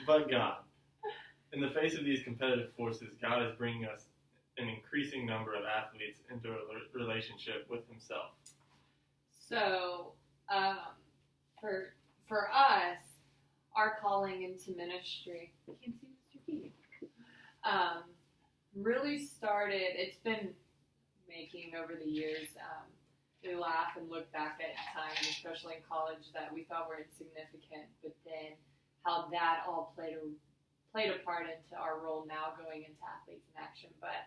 But God. In the face of these competitive forces, God is bringing us an increasing number of athletes into a relationship with Himself. So, for us, our calling into ministry, I can't see Mr. Keating, really started, it's been making over the years. We laugh and look back at times, especially in college, that we thought were insignificant, but then how that all played a part into our role now going into Athletes in Action. But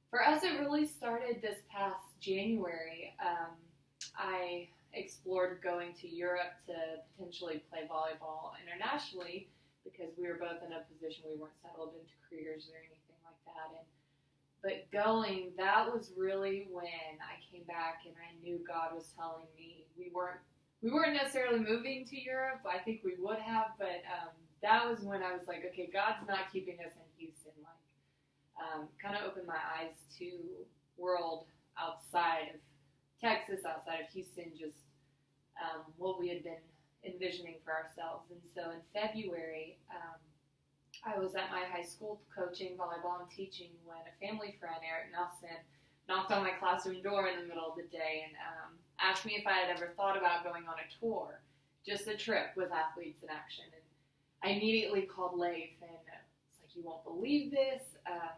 for us, it really started this past January. I explored going to Europe to potentially play volleyball internationally because we were both in a position we weren't settled into careers or anything like that. But going, that was really when I came back and I knew God was telling me we weren't necessarily moving to Europe. I think we would have, but that was when I was like, okay, God's not keeping us in Houston. Kind of opened my eyes to world outside of Texas, outside of Houston, just what we had been envisioning for ourselves. And so in February, I was at my high school coaching volleyball and teaching when a family friend, Eric Nelson, knocked on my classroom door in the middle of the day and asked me if I had ever thought about going on a tour, just a trip with Athletes in Action. And I immediately called Leif and it's like, you won't believe this. I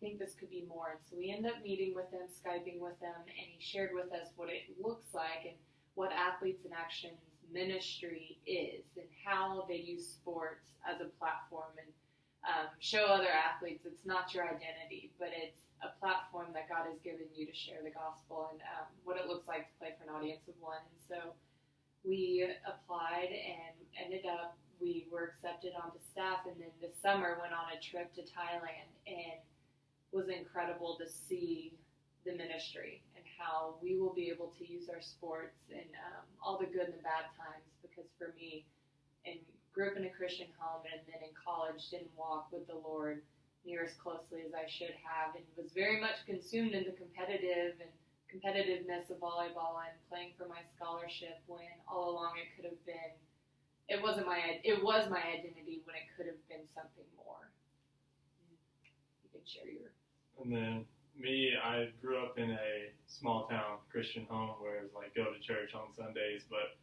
think this could be more. And so we ended up meeting with him, Skyping with him, and he shared with us what it looks like and what Athletes in Action's ministry is and how they use sports as a platform and show other athletes it's not your identity, but it's a platform that God has given you to share the gospel and what it looks like to play for an audience of one. And so we applied and ended up, we were accepted onto staff, and then this summer went on a trip to Thailand, and was incredible to see the ministry and how we will be able to use our sports and all the good and the bad times, because for me, and grew up in a Christian home and then in college didn't walk with the Lord near as closely as I should have, and was very much consumed in the competitiveness of volleyball and playing for my scholarship, when all along it could have been, it was my identity when it could have been something more. You can share your. And then me, I grew up in a small town Christian home where it was like go to church on Sundays, but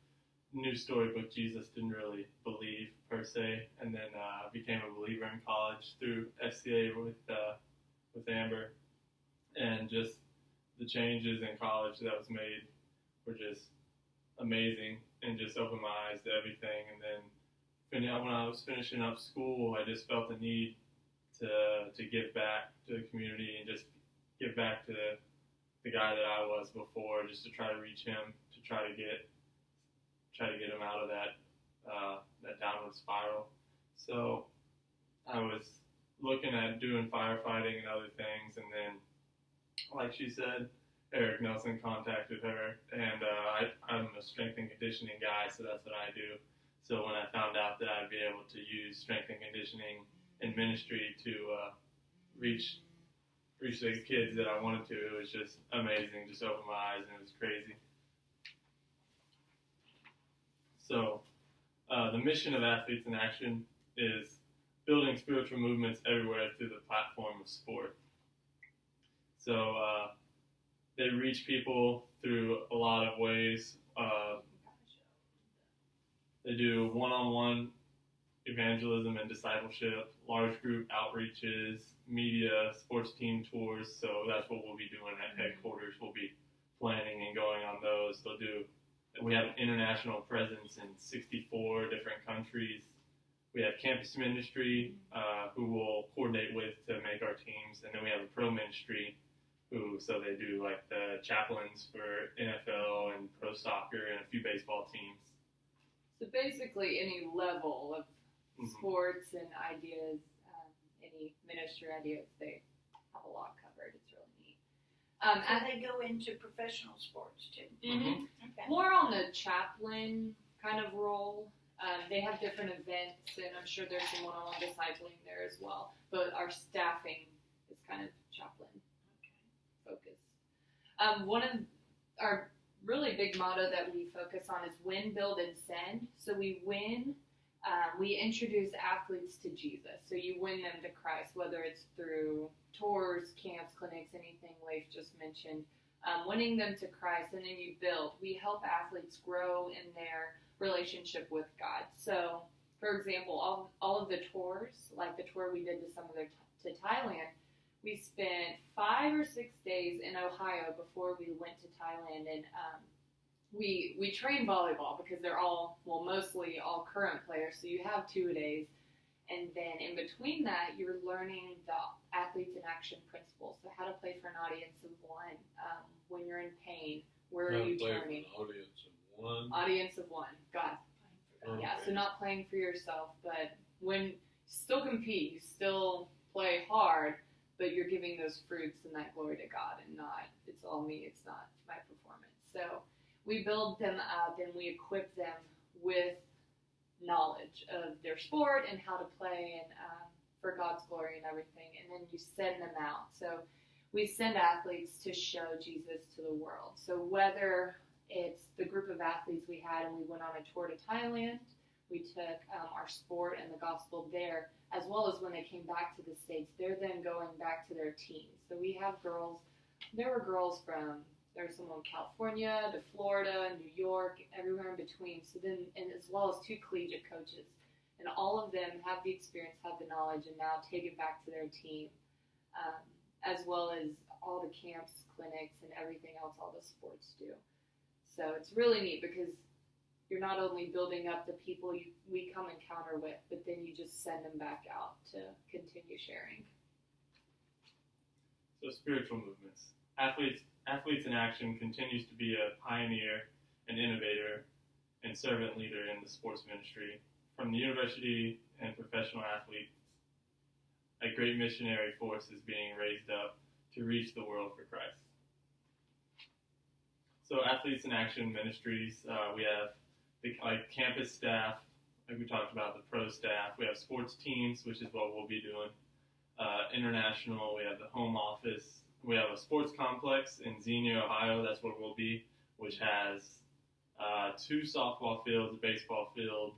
knew Storybook Jesus, didn't really believe per se. And then I became a believer in college through FCA with Amber, and just the changes in college that was made were just amazing and just opened my eyes to everything. And then when I was finishing up school, I just felt the need to give back to the community and just give back to the guy that I was before, just to try to reach him, to try to get him out of that downward spiral. So I was looking at doing firefighting and other things, and then, like she said, Eric Nelson contacted her, and I'm a strength and conditioning guy, so that's what I do. So when I found out that I'd be able to use strength and conditioning in ministry to reach the kids that I wanted to, it was just amazing, just opened my eyes, and it was crazy. So the mission of Athletes in Action is building spiritual movements everywhere through the platform of sport. So they reach people through a lot of ways. They do one-on-one evangelism and discipleship, large group outreaches, media, sports team tours. So that's what we'll be doing at headquarters. We'll be planning and going on those. We have an international presence in 64 different countries. We have campus ministry, who we'll coordinate with to make our teams. And then we have a pro ministry, so they do like the chaplains for NFL and pro soccer and a few baseball teams. So basically any level of sports and ideas, any ministry ideas, they have a lot covered. It's really neat. So they go into professional sports too. Mm-hmm. Okay. More on the chaplain kind of role. They have different events, and I'm sure there's some one-on-one discipling there as well. But our staffing is kind of chaplain focused. One of our really big motto that we focus on is win, build, and send. So we win we introduce athletes to Jesus. So you win them to Christ, whether it's through tours, camps, clinics, anything Leif just mentioned. Winning them to Christ, and then you build. We help athletes grow in their relationship with God. So, for example, all of the tours, like the tour we did to Thailand, we spent 5 or 6 days in Ohio before we went to Thailand, and we train volleyball because they're mostly all current players, so you have 2 days. And then in between that, you're learning the athletes in action principles. So how to play for an audience of one, when you're in pain, where are you turning? Audience of one. Audience of one. God. Okay. Yeah, so not playing for yourself, but when you still compete, you still play hard, but you're giving those fruits and that glory to God, and not, it's all me, it's not my performance. So we build them up and we equip them with knowledge of their sport and how to play and for God's glory and everything, and then you send them out. So we send athletes to show Jesus to the world. So whether it's the group of athletes we had and we went on a tour to Thailand, we took our sport and the gospel there, as well as when they came back to the States, they're then going back to their teams. So we have girls, there were girls from, there's someone in California to Florida, New York, everywhere in between. So then, and as well as 2 collegiate coaches. And all of them have the experience, have the knowledge, and now take it back to their team, as well as all the camps, clinics, and everything else all the sports do. So it's really neat because you're not only building up the people we come encounter with, but then you just send them back out to continue sharing. So spiritual movements. Athletes in Action continues to be a pioneer, an innovator, and servant leader in the sports ministry. From the university and professional athletes, a great missionary force is being raised up to reach the world for Christ. So Athletes in Action Ministries, we have the campus staff, like we talked about, the pro staff. We have sports teams, which is what we'll be doing. International, we have the home office. We have a sports complex in Xenia, Ohio. That's where we'll be, which has 2 softball fields, a baseball field,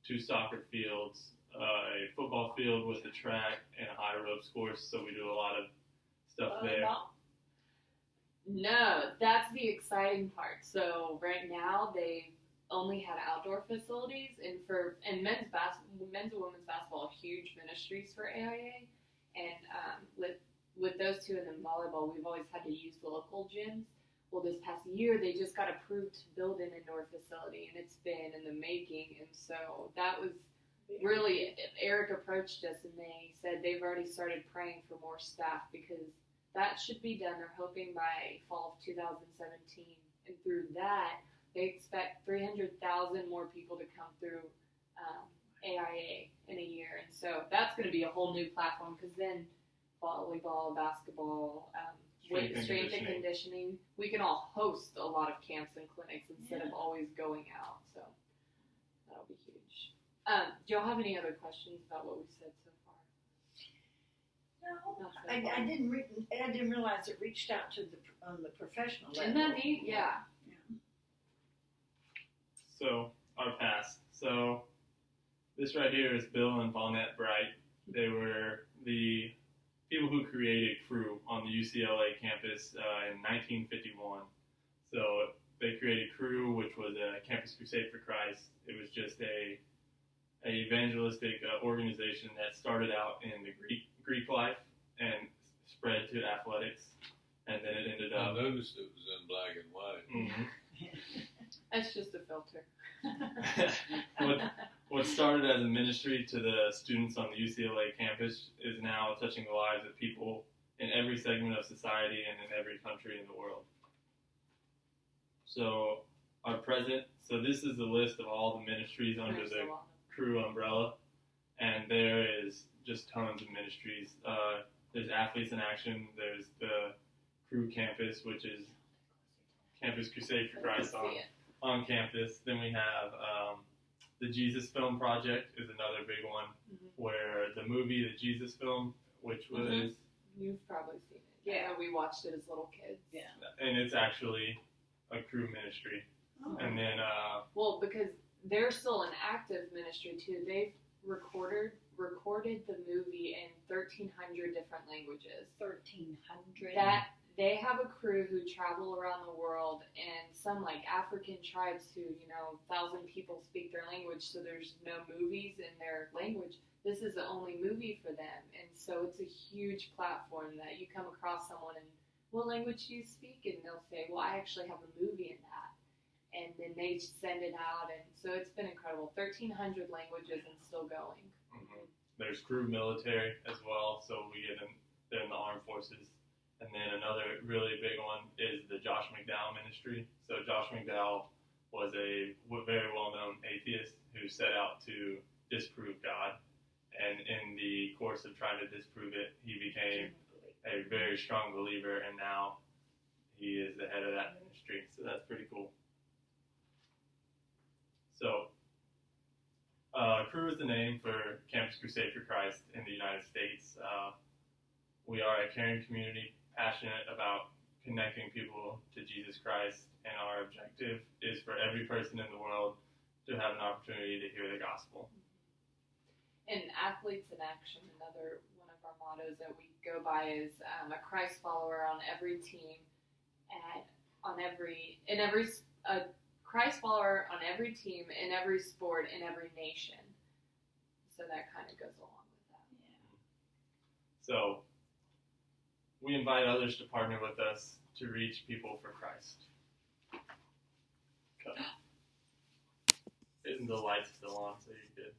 2 soccer fields, a football field with a track, and a high ropes course. So we do a lot of stuff there. No, that's the exciting part. So right now they only had outdoor facilities, and men's and women's basketball, huge ministries for AIA, and with those 2 and then volleyball, we've always had to use local gyms. Well, this past year, they just got approved to build an indoor facility, and it's been in the making. And so that was really, Eric approached us, and they said they've already started praying for more staff because that should be done. They're hoping by fall of 2017. And through that, they expect 300,000 more people to come through AIA in a year. And so that's going to be a whole new platform because then volleyball, basketball, strength and conditioning. We can all host a lot of camps and clinics instead of always going out. So that'll be huge. Do y'all have any other questions about what we said so far? No, Not so I far. didn't realize it reached out to on the professional level. Isn't that neat? Yeah. So our past. So this right here is Bill and Vonette Bright. They were the people who created Crew on the UCLA campus in 1951. So they created Crew, which was a Campus Crusade for Christ. It was just a evangelistic organization that started out in the Greek life and spread to athletics, and then it ended up. I noticed it was in black and white. Mm-hmm. That's just a filter. What started as a ministry to the students on the UCLA campus is now touching the lives of people in every segment of society and in every country in the world. So our present, so this is the list of all the ministries under There's the a lot. Crew umbrella, and there is just tons of ministries. There's Athletes in Action, there's the Crew campus, which is Campus Crusade for Christ on campus. Then we have the Jesus Film Project is another big one, where the movie, the Jesus Film, which was... You've probably seen it. Yeah, we watched it as little kids. Yeah. And it's actually a Crew ministry. Oh. And then... Well, because they're still an active ministry too. They've recorded the movie in 1,300 different languages. 1,300. That they have a crew who travel around the world, and some like African tribes who 1,000 people speak their language, so there's no movies in their language. This is the only movie for them, and so it's a huge platform that you come across someone and what language do you speak, and they'll say, well, I actually have a movie in that, and then they send it out, and so it's been incredible. 1,300 languages and still going. Mm-hmm. There's crew military as well, so they're in the armed forces. And then another really big one is the Josh McDowell ministry. So Josh McDowell was a very well-known atheist who set out to disprove God. And in the course of trying to disprove it, he became a very strong believer, and now he is the head of that ministry. So that's pretty cool. So Crew is the name for Campus Crusade for Christ in the United States. We are a caring community, passionate about connecting people to Jesus Christ, and our objective is for every person in the world to have an opportunity to hear the gospel. And Athletes in Action, another one of our mottos that we go by is a Christ follower on every team, and a Christ follower on every team, in every sport, in every nation. So that kind of goes along with that. Yeah. So we invite others to partner with us to reach people for Christ. The light's still on, so you're good.